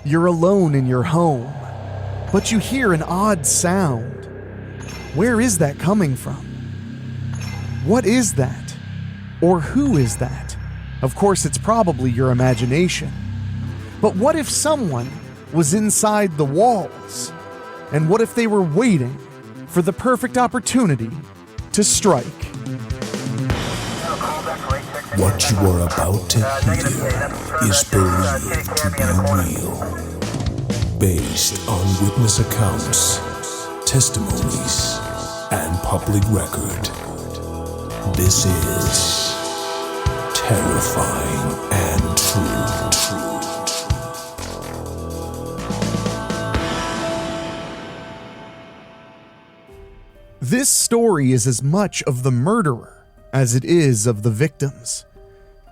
You're alone in your home, but you hear an odd sound. Where is that coming from? What is that? Or who is that? Of course, it's probably your imagination. But what if someone was inside the walls? And what if they were waiting for the perfect opportunity to strike? What you are about to hear is believed to be real, based on witness accounts, testimonies, and public record. This is terrifying and true. This story is as much of the murderer as it is of the victims.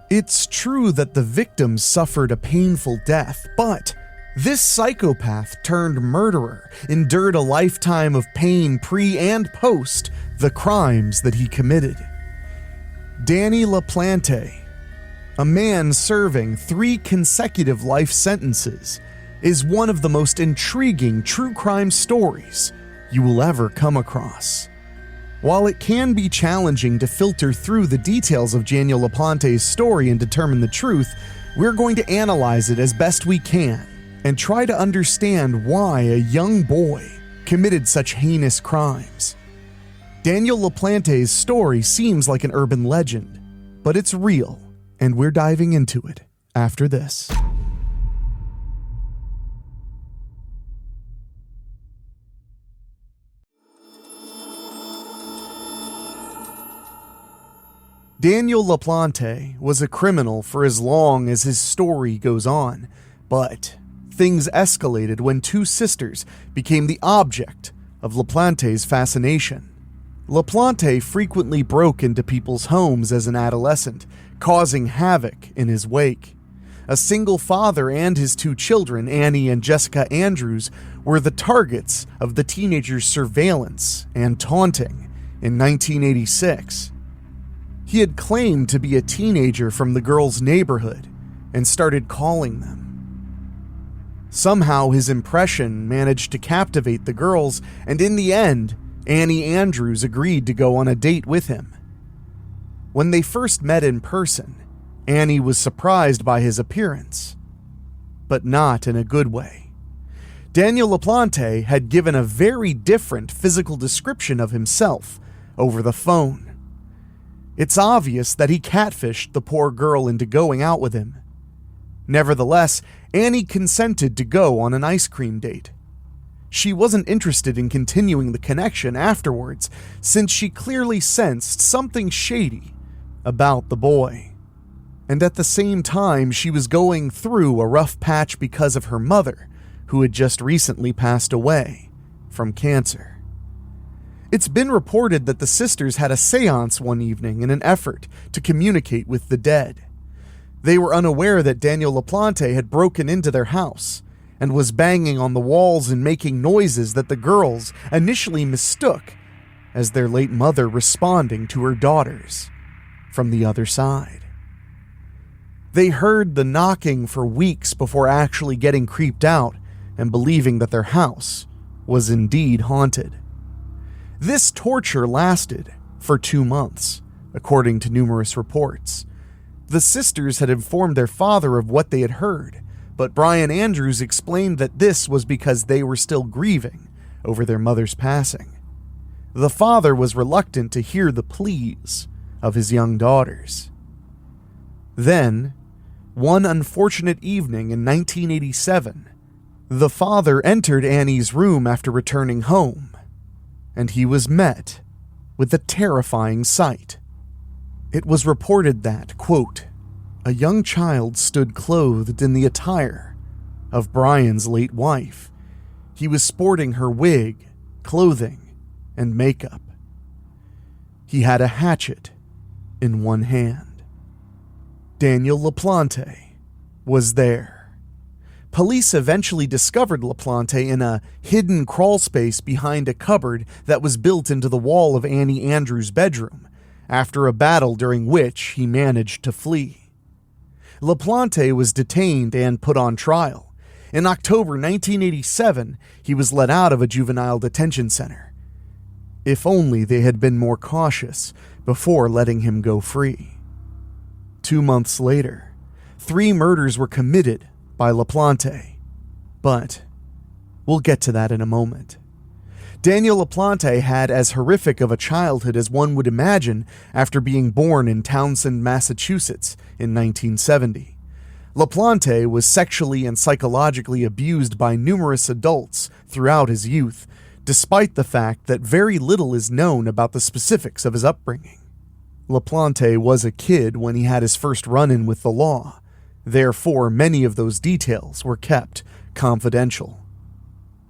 It's true that the victims suffered a painful death, but this psychopath turned murderer endured a lifetime of pain pre and post the crimes that he committed. Danny LaPlante, a man serving 3 consecutive life sentences, is one of the most intriguing true crime stories you will ever come across. While it can be challenging to filter through the details of Danny LaPlante's story and determine the truth, we're going to analyze it as best we can and try to understand why a young boy committed such heinous crimes. Danny LaPlante's story seems like an urban legend, but it's real, and we're diving into it after this. Danny LaPlante was a criminal for as long as his story goes on, but things escalated when 2 sisters became the object of LaPlante's fascination. LaPlante frequently broke into people's homes as an adolescent, causing havoc in his wake. A single father and his 2 children, Annie and Jessica Andrews, were the targets of the teenager's surveillance and taunting in 1986. He had claimed to be a teenager from the girls' neighborhood and started calling them. Somehow his impression managed to captivate the girls, and in the end, Annie Andrews agreed to go on a date with him. When they first met in person, Annie was surprised by his appearance, but not in a good way. Danny LaPlante had given a very different physical description of himself over the phone. It's obvious that he catfished the poor girl into going out with him. Nevertheless, Annie consented to go on an ice cream date. She wasn't interested in continuing the connection afterwards, since she clearly sensed something shady about the boy. And at the same time, she was going through a rough patch because of her mother, who had just recently passed away from cancer. It's been reported that the sisters had a seance one evening in an effort to communicate with the dead. They were unaware that Danny LaPlante had broken into their house and was banging on the walls and making noises that the girls initially mistook as their late mother responding to her daughters from the other side. They heard the knocking for weeks before actually getting creeped out and believing that their house was indeed haunted. This torture lasted for 2 months, according to numerous reports. The sisters had informed their father of what they had heard, but Brian Andrews explained that this was because they were still grieving over their mother's passing. The father was reluctant to hear the pleas of his young daughters. Then, one unfortunate evening in 1987, the father entered Annie's room after returning home, and he was met with a terrifying sight. It was reported that, quote, a young child stood clothed in the attire of Brian's late wife. He was sporting her wig, clothing, and makeup. He had a hatchet in one hand. Danny LaPlante was there. Police eventually discovered LaPlante in a hidden crawl space behind a cupboard that was built into the wall of Annie Andrews' bedroom, after a battle during which he managed to flee. LaPlante was detained and put on trial. In October 1987, he was let out of a juvenile detention center. If only they had been more cautious before letting him go free. 2 months later, 3 murders were committed by LaPlante. But we'll get to that in a moment. Daniel LaPlante had as horrific of a childhood as one would imagine after being born in Townsend, Massachusetts in 1970. LaPlante was sexually and psychologically abused by numerous adults throughout his youth, despite the fact that very little is known about the specifics of his upbringing. LaPlante was a kid when he had his first run-in with the law. Therefore, many of those details were kept confidential.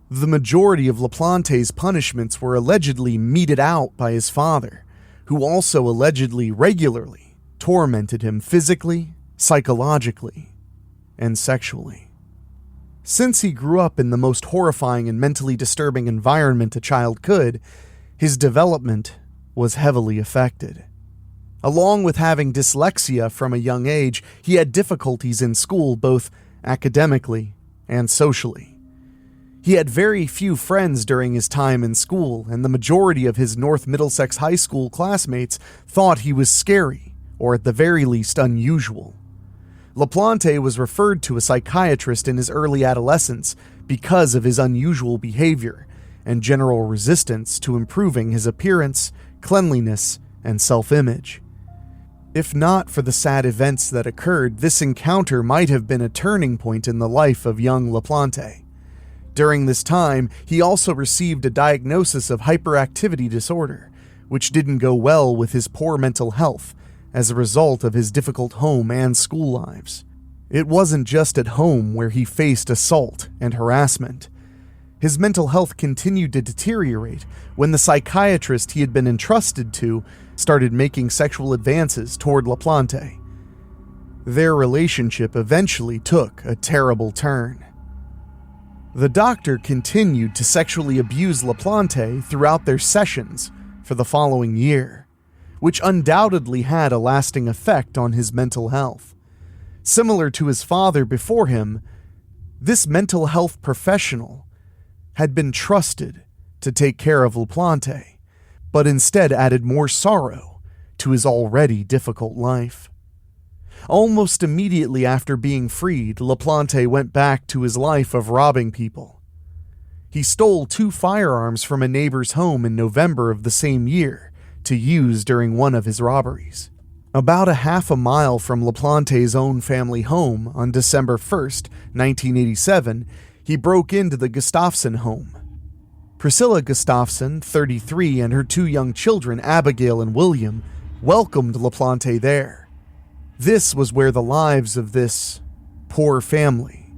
The majority of LaPlante's punishments were allegedly meted out by his father, who also allegedly regularly tormented him physically, psychologically, and sexually. Since he grew up in the most horrifying and mentally disturbing environment a child could, his development was heavily affected. Along with having dyslexia from a young age, he had difficulties in school both academically and socially. He had very few friends during his time in school, and the majority of his North Middlesex High School classmates thought he was scary, or at the very least unusual. LaPlante was referred to a psychiatrist in his early adolescence because of his unusual behavior and general resistance to improving his appearance, cleanliness, and self-image. If not for the sad events that occurred, this encounter might have been a turning point in the life of young LaPlante. During this time, he also received a diagnosis of hyperactivity disorder, which didn't go well with his poor mental health as a result of his difficult home and school lives. It wasn't just at home where he faced assault and harassment. His mental health continued to deteriorate when the psychiatrist he had been entrusted to started making sexual advances toward LaPlante. Their relationship eventually took a terrible turn. The doctor continued to sexually abuse LaPlante throughout their sessions for the following year, which undoubtedly had a lasting effect on his mental health. Similar to his father before him, this mental health professional had been trusted to take care of LaPlante, but instead added more sorrow to his already difficult life. Almost immediately after being freed, LaPlante went back to his life of robbing people. He stole 2 firearms from a neighbor's home in November of the same year to use during one of his robberies. About a half a mile from LaPlante's own family home on December 1st, 1987, he broke into the Gustafson home. Priscilla Gustafson, 33, and her 2 young children, Abigail and William, welcomed LaPlante there. This was where the lives of this poor family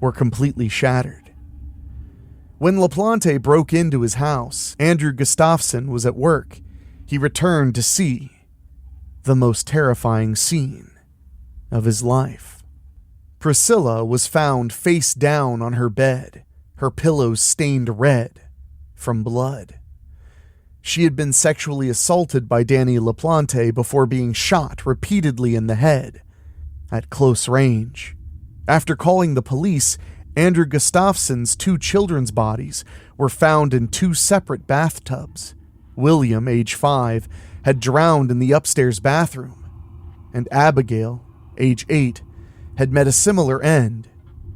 were completely shattered. When LaPlante broke into his house, Andrew Gustafson was at work. He returned to see the most terrifying scene of his life. Priscilla was found face down on her bed, her pillows stained red from blood. She had been sexually assaulted by Danny LaPlante before being shot repeatedly in the head at close range. After calling the police, Andrew Gustafson's 2 children's bodies were found in 2 separate bathtubs. William, age 5, had drowned in the upstairs bathroom, and Abigail, age 8, had met a similar end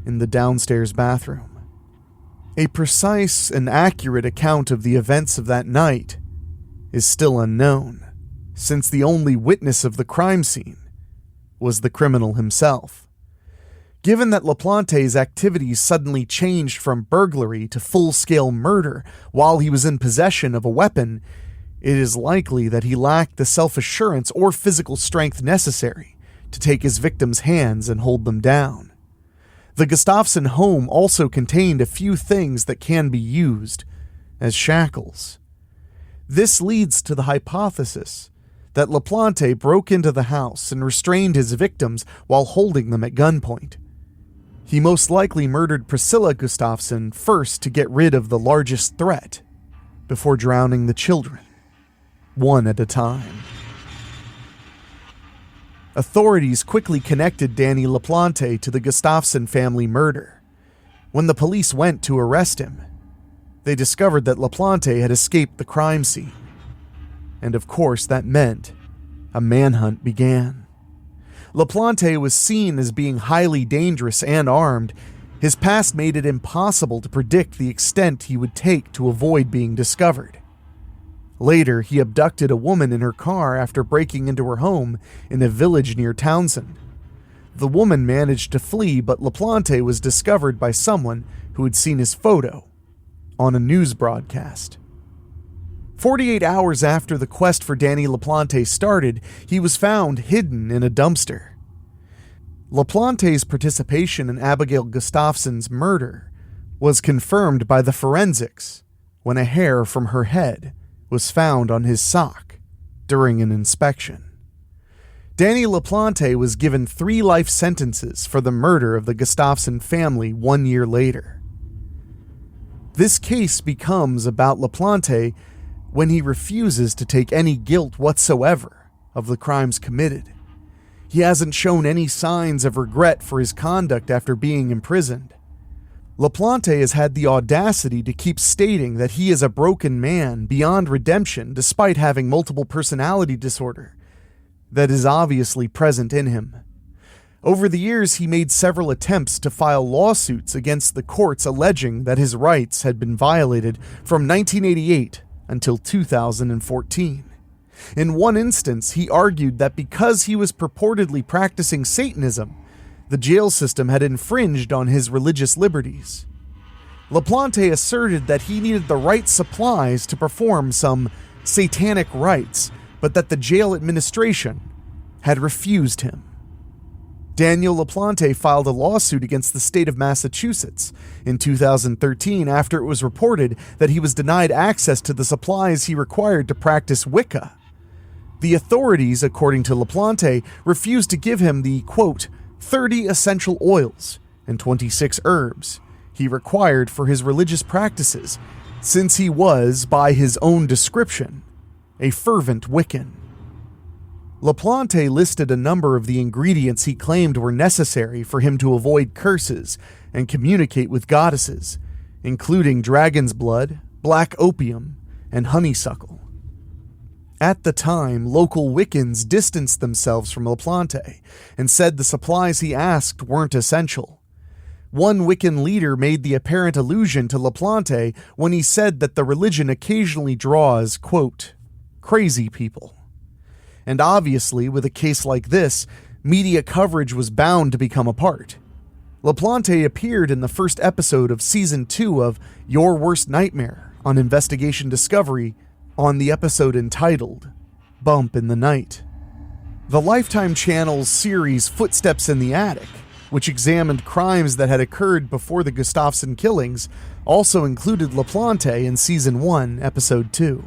in the downstairs bathroom. A precise and accurate account of the events of that night is still unknown, since the only witness of the crime scene was the criminal himself. Given that LaPlante's activities suddenly changed from burglary to full-scale murder while he was in possession of a weapon, it is likely that he lacked the self-assurance or physical strength necessary to take his victims' hands and hold them down. The Gustafson home also contained a few things that can be used as shackles. This leads to the hypothesis that LaPlante broke into the house and restrained his victims while holding them at gunpoint. He most likely murdered Priscilla Gustafson first to get rid of the largest threat, before drowning the children, one at a time. Authorities quickly connected Danny LaPlante to the Gustafson family murder. When the police went to arrest him, they discovered that LaPlante had escaped the crime scene. And of course, that meant a manhunt began. LaPlante was seen as being highly dangerous and armed. His past made it impossible to predict the extent he would take to avoid being discovered. Later, he abducted a woman in her car after breaking into her home in a village near Townsend. The woman managed to flee, but LaPlante was discovered by someone who had seen his photo on a news broadcast. 48 hours after the quest for Danny LaPlante started, he was found hidden in a dumpster. LaPlante's participation in Abigail Gustafson's murder was confirmed by the forensics when a hair from her head was found on his sock during an inspection. Danny LaPlante was given 3 life sentences for the murder of the Gustafson family 1 year later. This case becomes about LaPlante when he refuses to take any guilt whatsoever of the crimes committed. He hasn't shown any signs of regret for his conduct after being imprisoned. LaPlante has had the audacity to keep stating that he is a broken man beyond redemption despite having multiple personality disorder that is obviously present in him. Over the years, he made several attempts to file lawsuits against the courts alleging that his rights had been violated from 1988 until 2014. In one instance, he argued that because he was purportedly practicing Satanism, the jail system had infringed on his religious liberties. LaPlante asserted that he needed the right supplies to perform some satanic rites, but that the jail administration had refused him. Daniel LaPlante filed a lawsuit against the state of Massachusetts in 2013 after it was reported that he was denied access to the supplies he required to practice Wicca. The authorities, according to LaPlante, refused to give him the, quote, 30 essential oils and 26 herbs he required for his religious practices, since he was, by his own description, a fervent Wiccan. LaPlante listed a number of the ingredients he claimed were necessary for him to avoid curses and communicate with goddesses, including dragon's blood, black opium, and honeysuckle. At the time, local Wiccans distanced themselves from LaPlante and said the supplies he asked weren't essential. One Wiccan leader made the apparent allusion to LaPlante when he said that the religion occasionally draws, quote, crazy people. And obviously, with a case like this, media coverage was bound to become a part. LaPlante appeared in the first episode of Season 2 of Your Worst Nightmare on Investigation Discovery on the episode entitled Bump in the Night. The Lifetime Channel's series Footsteps in the Attic, which examined crimes that had occurred before the Gustafson killings, also included LaPlante in Season 1, Episode 2.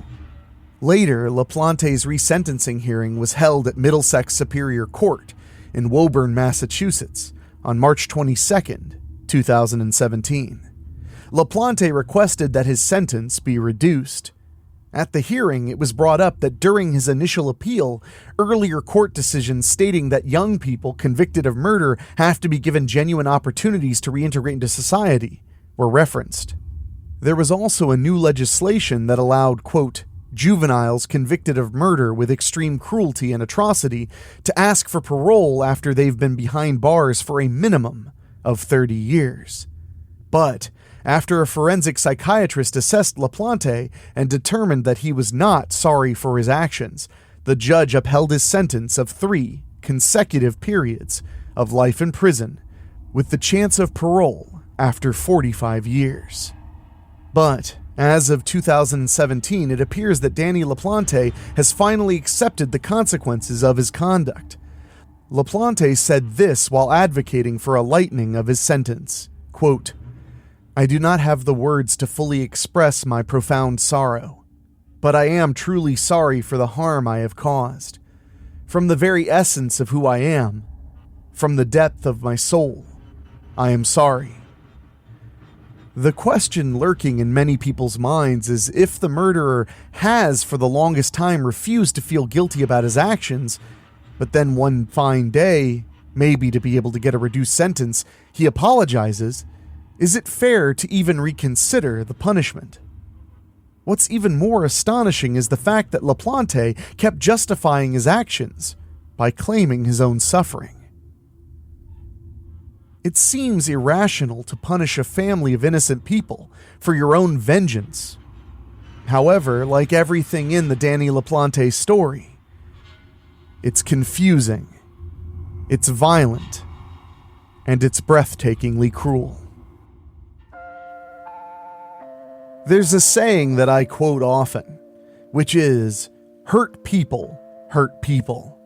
Later, LaPlante's resentencing hearing was held at Middlesex Superior Court in Woburn, Massachusetts, on March 22, 2017. LaPlante requested that his sentence be reduced. At the hearing, it was brought up that during his initial appeal, earlier court decisions stating that young people convicted of murder have to be given genuine opportunities to reintegrate into society were referenced. There was also a new legislation that allowed, quote, juveniles convicted of murder with extreme cruelty and atrocity to ask for parole after they've been behind bars for a minimum of 30 years. But after a forensic psychiatrist assessed LaPlante and determined that he was not sorry for his actions, the judge upheld his sentence of 3 consecutive periods of life in prison with the chance of parole after 45 years. But as of 2017, it appears that Danny LaPlante has finally accepted the consequences of his conduct. LaPlante said this while advocating for a lightening of his sentence, quote, I do not have the words to fully express my profound sorrow, but I am truly sorry for the harm I have caused. From the very essence of who I am, from the depth of my soul, I am sorry. The question lurking in many people's minds is if the murderer has for the longest time refused to feel guilty about his actions, but then one fine day, maybe to be able to get a reduced sentence, he apologizes, Is it fair to even reconsider the punishment? What's even more astonishing is the fact that LaPlante kept justifying his actions by claiming his own suffering. It seems irrational to punish a family of innocent people for your own vengeance. However, like everything in the Danny LaPlante story, it's confusing, it's violent, and it's breathtakingly cruel. There's a saying that I quote often, which is, hurt people hurt people.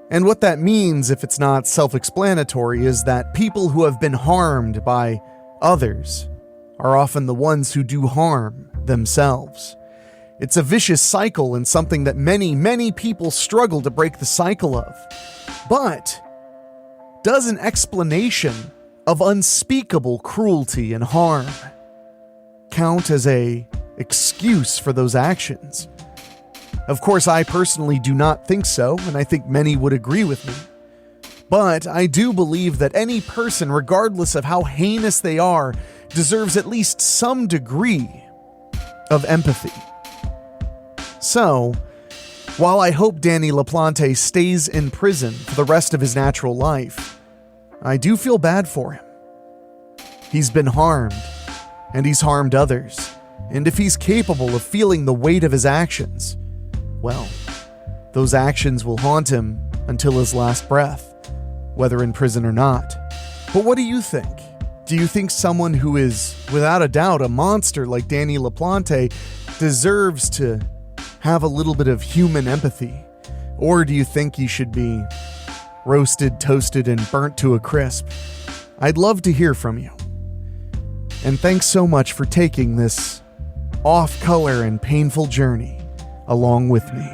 And what that means, if it's not self-explanatory, is that people who have been harmed by others are often the ones who do harm themselves. It's a vicious cycle and something that many people struggle to break the cycle of. But does an explanation of unspeakable cruelty and harm count as an excuse for those actions? Of course, I personally do not think so, and I think many would agree with me. But I do believe that any person, regardless of how heinous they are, deserves at least some degree of empathy. So, while I hope Danny LaPlante stays in prison for the rest of his natural life, I do feel bad for him. He's been harmed, and he's harmed others, and if he's capable of feeling the weight of his actions, well, those actions will haunt him until his last breath, whether in prison or not. But what do you think? Do you think someone who is, without a doubt, a monster like Danny LaPlante deserves to have a little bit of human empathy? Or do you think he should be roasted, toasted, and burnt to a crisp? I'd love to hear from you. And thanks so much for taking this off-color and painful journey along with me.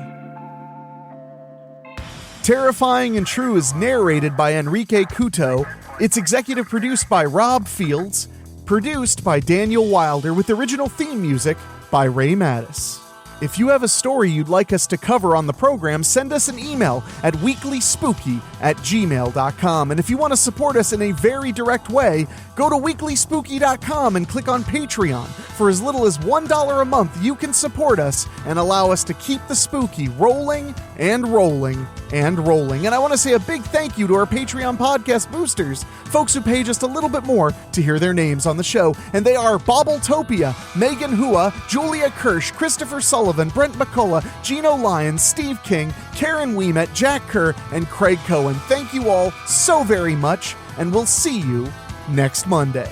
Terrifying and True is narrated by Enrique Couto. It's executive produced by Rob Fields, produced by Daniel Wilder, with original theme music by Ray Mattis. If you have a story you'd like us to cover on the program, send us an email at weeklyspooky@gmail.com. And if you want to support us in a very direct way, go to weeklyspooky.com and click on Patreon. For as little as $1 a month, you can support us and allow us to keep the spooky rolling and rolling and rolling. And I want to say a big thank you to our Patreon podcast boosters, folks who pay just a little bit more to hear their names on the show. And they are Bobbletopia, Megan Hua, Julia Kirsch, Christopher Sullivan, Brent McCullough, Gino Lyons, Steve King, Karen Weemet, Jack Kerr, and Craig Cohen. Thank you all so very much, and we'll see you next Monday.